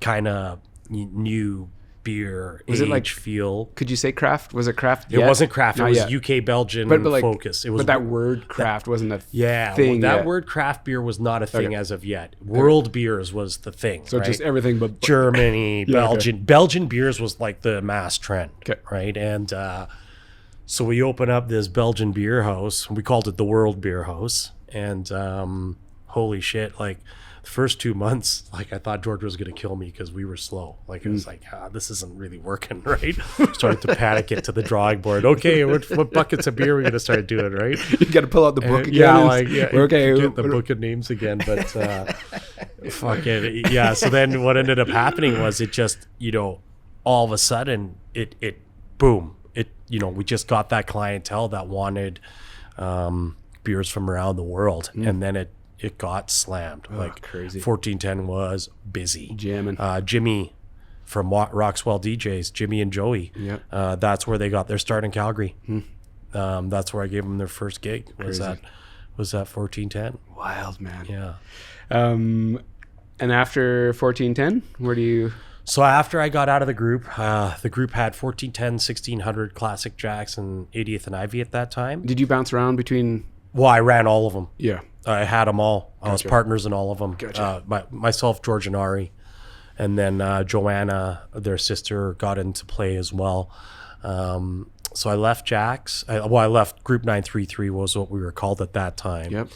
kind of new beer
was it like
feel.
Could you say craft? Was it craft?
It wasn't craft.
Not
it was
yet.
UK Belgian focus. It was,
but that word craft wasn't a
thing.
That
word craft beer was not a thing as of yet. World beers was the thing.
So just everything but
Germany, Belgian. Okay. Belgian beers was like the mass trend.
Okay.
Right. And so we opened up this Belgian beer house. We called it the World Beer House. And holy shit, like the first 2 months, like I thought George was going to kill me because we were slow. Like it was like, this isn't really working, right? Started to panic it to the drawing board. Okay, what buckets of beer are we going to start doing, right?
You got to pull out the book again.
We're okay. Get the book of names again, but fuck it. Yeah. So then what ended up happening was it just, all of a sudden it boom. We just got that clientele that wanted beers from around the world, and then it got slammed.
Crazy.
1410 was busy.
Jamming.
Jimmy from Roxwell DJs, Jimmy and Joey.
Yep.
That's where they got their start in Calgary. That's where I gave them their first gig. Was that 1410?
Wild, man.
Yeah.
And after 1410, where do you?
So after I got out of the group had 1410, 1600 Classic Jacks, and 80th and Ivy at that time.
Did you bounce around between?
Well, I ran all of them.
Yeah.
I had them all. I was
Gotcha.
partners in all of them.
Gotcha.
Myself, George and Ari, and then Joanna, their sister, got into play as well. So I left Jack's. I left Group 933 was what we were called at that time.
Yep.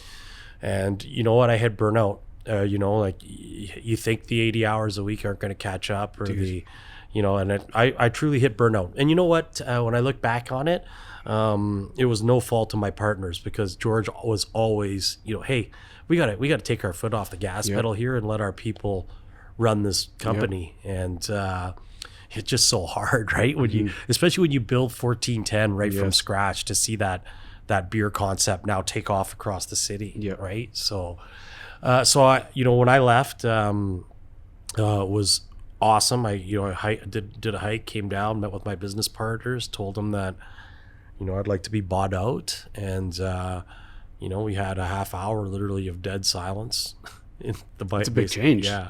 And you know what? I had burnout. Like you think the 80 hours a week aren't going to catch up, or and I truly hit burnout. And you know what? When I look back on it, it was no fault of my partners, because George was always, hey, we got to take our foot off the gas pedal here and let our people run this company. And it's just so hard, right? When you, especially when you build 1410 right from scratch, to see that beer concept now take off across the city, right? So I, when I left, was awesome. I did a hike, came down, met with my business partners, told them that I'd like to be bought out, and we had a half hour literally of dead silence in the bike.
It's a big change.
Yeah.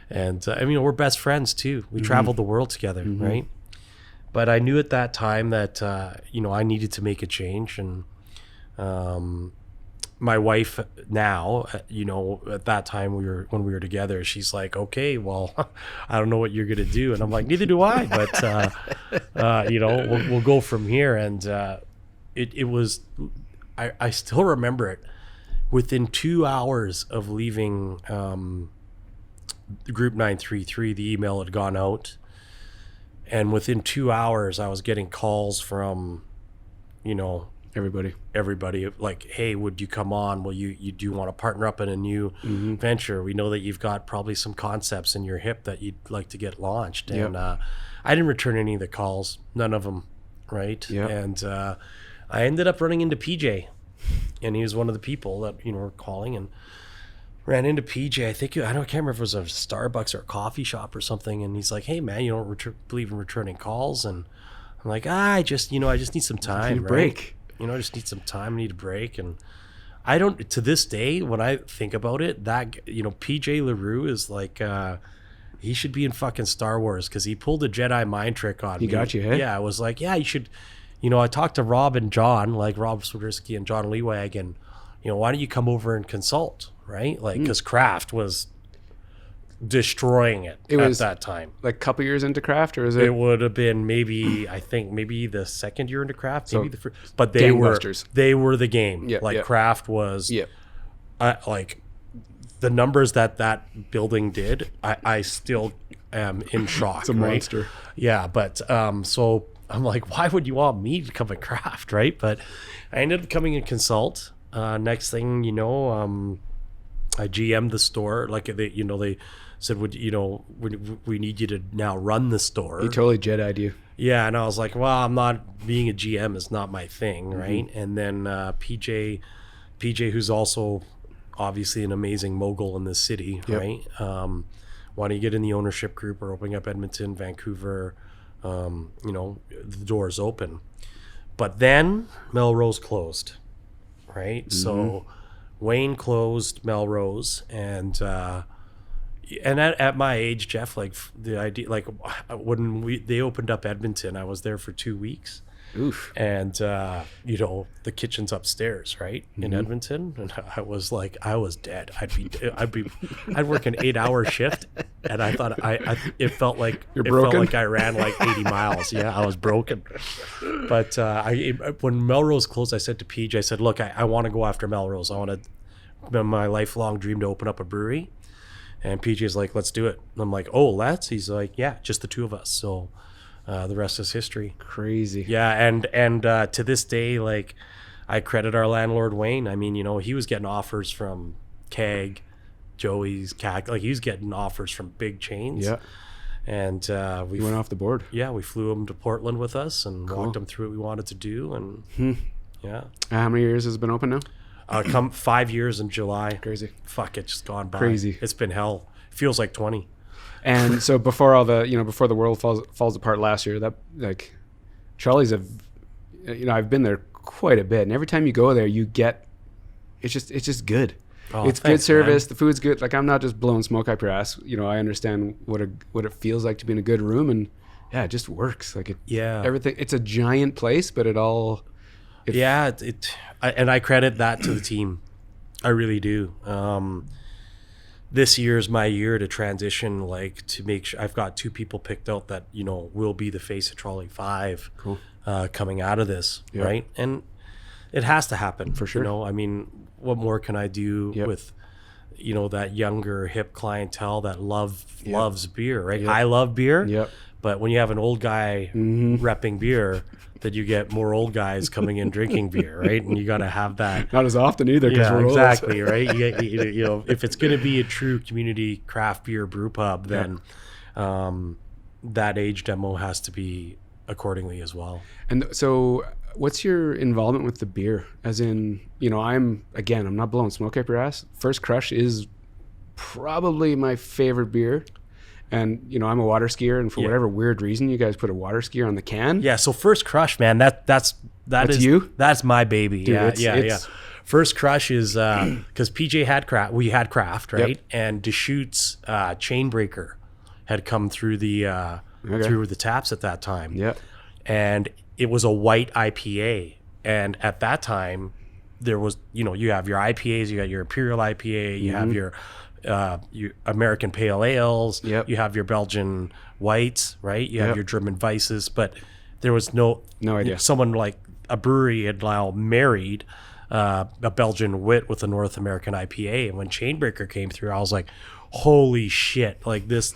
And we're best friends too. We traveled the world together, right? But I knew at that time that I needed to make a change. And my wife now, at that time when we were together, she's like, okay, well, I don't know what you're gonna do, and I'm like, neither do I. But we'll go from here. And it was, I still remember it. Within 2 hours of leaving Group 933, the email had gone out, and within 2 hours I was getting calls from everybody like, hey, would you come on? Well, you do want to partner up in a new venture. We know that you've got probably some concepts in your hip that you'd like to get launched. And I didn't return any of the calls, none of them, right? And I ended up running into PJ, and he was one of the people that were calling, and ran into PJ. I can't remember if it was a Starbucks or a coffee shop or something. And he's like, hey man, you don't believe in returning calls? And I'm like, I just need some time.
Need a break.
I just need some time. I need a break. And I don't, to this day, when I think about it, that, PJ LaRue is like, he should be in fucking Star Wars, because he pulled a Jedi mind trick on me.
He got you, hey?
Yeah, I was like, yeah, you should, I talked to Rob and John, like Rob Swiderski and John Leewag, and, why don't you come over and consult, right? Like, because Craft was destroying it at that time.
Like a couple years into Craft, or is it?
It would have been maybe the second year into Craft, maybe the first. But they were the game. Craft was. Yeah. Like the numbers that building did, I still am in shock.
It's a monster.
Yeah, but so I'm like, why would you want me to come at Craft, right? But I ended up coming and consult. Next thing I GM'd the store. Like they said, we need you to now run the store.
He totally Jedi'd you.
Yeah, and I was like, well, I'm not, being a GM is not my thing, right? And then PJ, who's also obviously an amazing mogul in this city, right? Why don't you get in the ownership group? We're opening up Edmonton, Vancouver. The door's open. But then Melrose closed, right? So Wayne closed Melrose, and at my age, Jeff, like the idea, like when they opened up Edmonton, I was there for 2 weeks.
Oof.
And the kitchen's upstairs, right, in Edmonton, and I was dead. I'd work an 8-hour shift, and I thought it felt like I ran like 80 miles. Yeah, I was broken. But when Melrose closed, I said to PJ, I said, look, I want to go after Melrose. I want to, my lifelong dream to open up a brewery. And PJ's like, let's do it. And I'm like, oh, let's? He's like, yeah, just the two of us. So the rest is history.
Crazy.
Yeah, and to this day, like, I credit our landlord Wayne. I mean, he was getting offers from Keg, Joey's, CAC. Like, he was getting offers from big chains. Yeah. And we
went off the board.
Yeah, we flew him to Portland with us and walked him through what we wanted to do. And yeah.
How many years has it been open now?
Come 5 years in July.
Crazy.
Fuck, it's just gone by.
Crazy.
It's been hell. It feels like 20.
And so before all the, before the world falls apart last year, that, like, Trolley's I've been there quite a bit, and every time you go there, you get, it's just good.
Oh,
it's good service. Man. The food's good. Like, I'm not just blowing smoke up your ass. I understand what it feels like to be in a good room, and yeah, it just works. Like, everything. It's a giant place, but it all.
And I credit that to the team. I really do. This year is my year to transition, like to make sure I've got 2 people picked out that, you know, will be the face of Trolley 5
Cool.
Coming out of this.
Yep.
Right. And it has to happen
For sure.
You know, I mean, what more can I do
Yep.
with, you know, that younger hip clientele that loves beer, right?
Yep.
I love beer.
Yep.
But when you have an old guy repping beer, that you get more old guys coming in drinking beer, right? And you got to have that.
Not as often either.
Yeah,
we're
exactly, right? You know, if it's going to be a true community craft beer brew pub, then that age demo has to be accordingly as well.
And so what's your involvement with the beer? As in, you know, I'm not blowing smoke up your ass. First Crush is probably my favorite beer. And, you know, I'm a water skier, and for whatever weird reason, you guys put a water skier on the can.
Yeah, so First Crush, man, that's
you?
That's my baby.
Dude,
yeah. First Crush is because PJ had craft, we had craft, right? Yep. And Deschutes Chainbreaker had come through the through the taps at that time.
Yep.
And it was a white IPA, and at that time, there was, you know, you have your IPAs, you got your Imperial IPA, you have your American Pale Ales, you have your Belgian Whites, right? You have your German Weisses, but there was no
idea.
Someone like a brewery had now married a Belgian wit with a North American IPA, and when Chainbreaker came through, I was like, holy shit, like this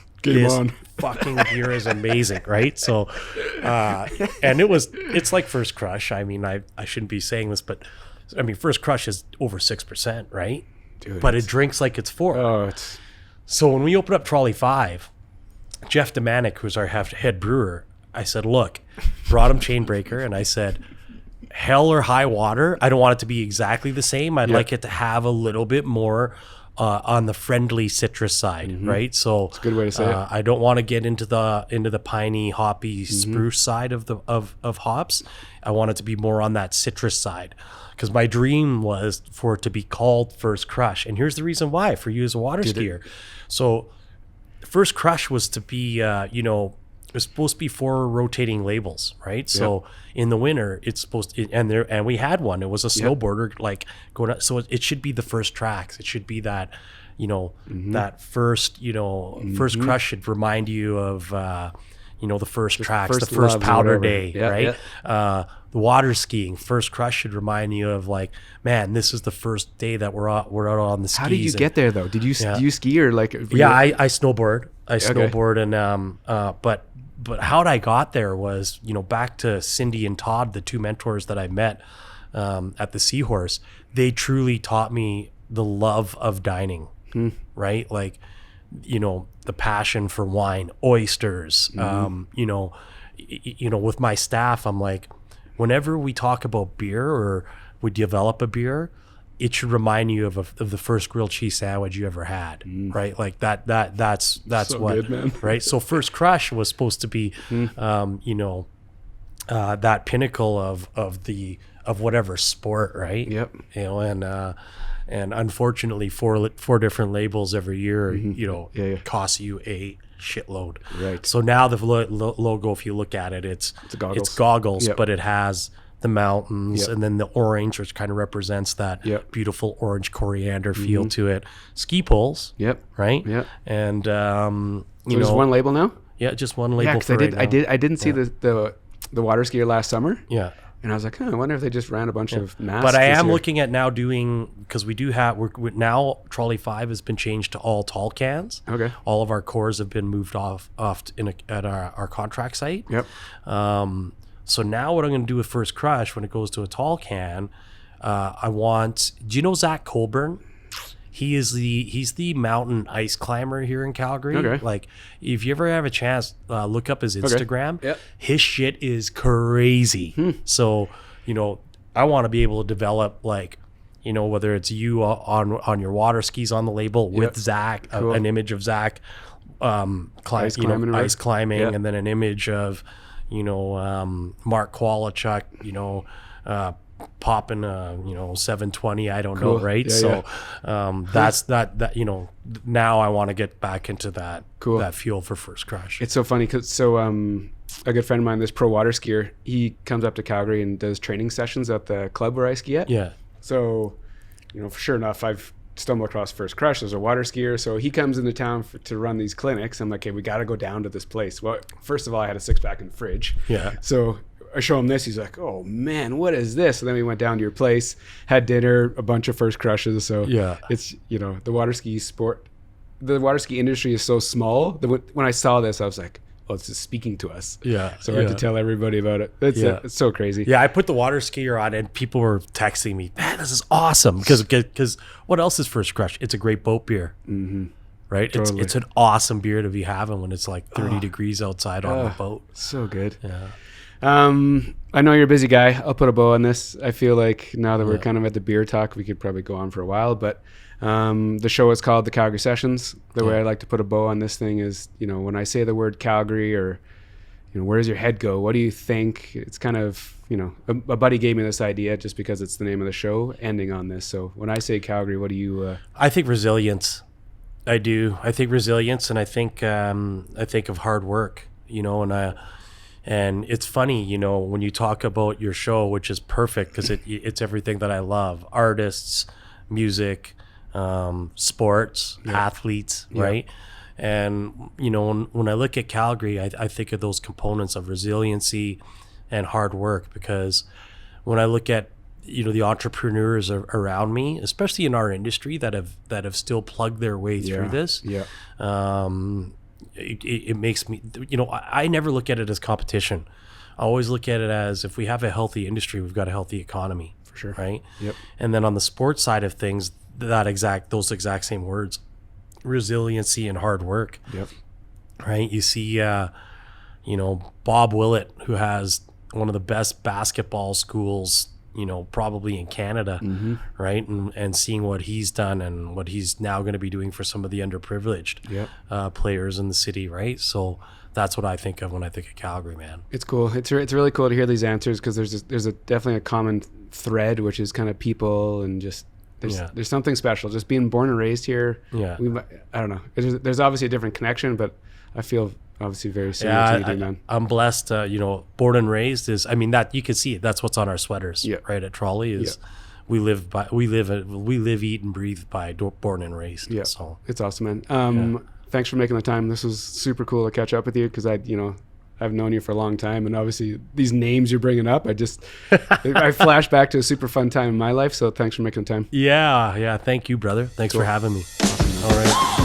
fucking beer is amazing, right? So and it's like First Crush. I mean, I shouldn't be saying this, but I mean, First Crush is over 6%, right?
Dude,
but it drinks like it's 4. So when we opened up Trolley 5, Jeff Demanic, who's our head brewer, I said, look, brought him Chainbreaker, and I said, hell or high water, I don't want it to be exactly the same. I'd like it to have a little bit more on the friendly citrus side, right? So
it's a good way to say it.
I don't want to get into the piney, hoppy, spruce side of hops. I want it to be more on that citrus side. Because my dream was for it to be called First Crush. And here's the reason why, for you as a water skier. So First Crush was to be, you know, it was supposed to be 4 rotating labels, right? So in the winter, it's supposed to, and we had one. It was a snowboarder, like going up. So it should be the first tracks. It should be that, you know, that first, you know, First Crush should remind you of, you know, the first tracks, the first powder day, right? The water skiing, First Crush should remind you of like, man, this is the first day that we're out on the skis.
How did you get there though? Did you do you ski or like?
I snowboard. I snowboard, and but how I got there was, you know, back to Cindy and Todd, the 2 mentors that I met at the Seahorse. They truly taught me the love of dining, right? Like, you know, the passion for wine, oysters. You know, with my staff, I'm like, whenever we talk about beer or we develop a beer, it should remind you of the first grilled cheese sandwich you ever had, right? Like that's
so
what,
good, man.
right? So First Crush was supposed to be, you know, that pinnacle of whatever sport, right?
Yep.
You know, and unfortunately, four different labels every year, you know, costs you a shitload.
Right.
So now the logo, if you look at it, it's goggles, but it has the mountains and then the orange, which kind of represents that beautiful orange coriander feel to it. Ski poles. Right. And
so there's one label now.
Just one label.
Yeah, because I didn't see the water skier last summer. And I was like, I wonder if they just ran a bunch of masks.
But I am looking at now doing, because we do have, we're now Trolley 5 has been changed to all tall cans.
Okay.
All of our cores have been moved off at our contract site. So now what I'm going to do with First Crush when it goes to a tall can, do you know Zach Colburn? He's the mountain ice climber here in Calgary.
Okay.
Like, if you ever have a chance, look up his Instagram.
Yep.
His shit is crazy. So, you know, I want to be able to develop, like, you know, whether it's you on your water skis on the label with Zach,
Cool.
An image of Zach ice climbing, and then an image of, you know, Mark Kwalachuk, you know, popping you know, 720, I don't know, right? That's that you know, now I want to get back into that that fuel for First Crush.
It's so funny because a good friend of mine, this pro water skier, he comes up to Calgary and does training sessions at the club where I ski at. So for sure enough, I've stumbled across First Crush. There's a water skier, so he comes into town to run these clinics. I'm like, hey, we got to go down to this place. Well, first of all, I had a 6-pack in the fridge.
Yeah.
So I show him this. He's like, oh man, what is this? And then we went down to your place, had dinner, a bunch of First Crushes. So
Yeah.
it's, the water ski industry is so small that when I saw this, I was like, oh, it's just speaking to us.
Yeah.
So I had to tell everybody about it. It's so crazy.
Yeah, I put the water skier on, and people were texting me, "Man, this is awesome!" Because what else is First Crush? It's a great boat beer, right?
Totally.
It's an awesome beer to be having when it's like 30 degrees outside on the boat.
So good.
Yeah,
I know you're a busy guy. I'll put a bow on this. I feel like now that we're kind of at the beer talk, we could probably go on for a while, but the show is called the Calgary Sessions. The way I like to put a bow on this thing is, when I say the word Calgary, or where does your head go? What do you think? It's kind of, a buddy gave me this idea just because it's the name of the show, ending on this. So when I say Calgary, what do you?
I think resilience. I do. I think resilience, and I think of hard work. And it's funny, when you talk about your show, which is perfect because it's everything that I love: artists, music, sports, athletes, right? And when I look at Calgary, I think of those components of resiliency and hard work, because when I look at the entrepreneurs around me, especially in our industry that have still plugged their way through this, it makes me, I never look at it as competition. I always look at it as, if we have a healthy industry, we've got a healthy economy,
For sure.
right?
Yep.
And then on the sports side of things, those exact same words, resiliency and hard work.
Yep.
Right. You see, Bob Willett, who has one of the best basketball schools, probably in Canada, right? And seeing what he's done and what he's now going to be doing for some of the underprivileged players in the city, right? So that's what I think of when I think of Calgary, man.
It's cool. It's really cool to hear these answers, because there's definitely a common thread, which is kind of people and just there's something special. Just being born and raised here. Yeah. I don't know. There's obviously a different connection, but I feel obviously very similar to you do, man.
I'm blessed. Born and raised is, that you can see it. That's what's on our sweaters, right? At Trolley is we live, eat and breathe by born and raised. Yeah. So
it's awesome, man. Thanks for making the time. This was super cool to catch up with you, because I've known you for a long time, and obviously these names you're bringing up, I flash back to a super fun time in my life. So thanks for making the time.
Yeah. Thank you, brother. Thanks for having me. Awesome. All right.